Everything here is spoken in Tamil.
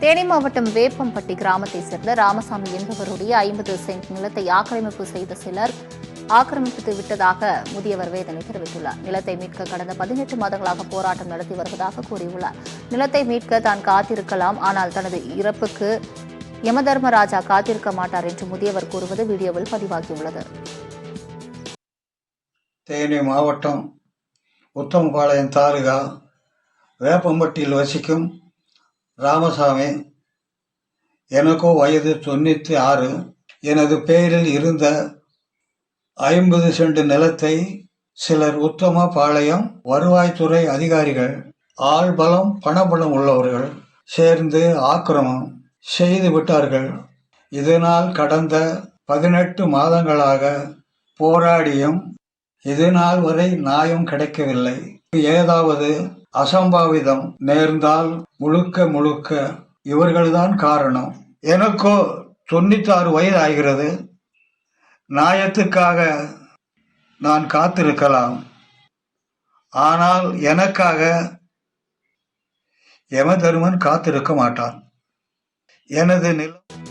தேனி மாவட்டம் வேப்பம்பட்டி கிராமத்தைச் சேர்ந்த ராமசாமி என்பவருடைய 50 சென்ட் நிலத்தை ஆக்கிரமிப்பு செய்த சிலர் ஆக்கிரமித்து விட்டதாக முதியவர் வேதனை தெரிவித்துள்ளார். நிலத்தை மீட்க கடந்த 18 மாதங்களாக போராட்டம் நடத்தி வருவதாக கூறியுள்ளார். நிலத்தை மீட்க தான் காத்திருக்கலாம், ஆனால் தனது இறப்புக்கு யமதர்மராஜா காத்திருக்க மாட்டார் என்று முதியவர் கூறுவது வீடியோவில் பதிவாகியுள்ளது. தேனி மாவட்டம் உத்தமபாளையம் தாலுகா வேப்பம்பட்டியில் வசிக்கும் ராமசாமி. எனக்கோ வயது 96. எனது பெயரில் இருந்த 50 சென்ட் நிலத்தை சிலர் உத்தமபாளையம் வருவாய்த்துறை அதிகாரிகள், ஆள்பலம் பணபலம் உள்ளவர்கள் சேர்ந்து ஆக்கிரமம் செய்து விட்டார்கள். இதனால் கடந்த 18 மாதங்களாக போராடியும் இதுநாள் வரை நியாயம் கிடைக்கவில்லை. ஏதாவது அசம்பாவிதம் நேர்ந்தால் முழுக்க இவர்கள்தான் காரணம். எனக்கோ 96 வயது ஆகிறது. நியாயத்துக்காக நான் காத்திருக்கலாம், ஆனால் எனக்காக யமதர்மன் காத்திருக்க மாட்டான். எனது நிலம்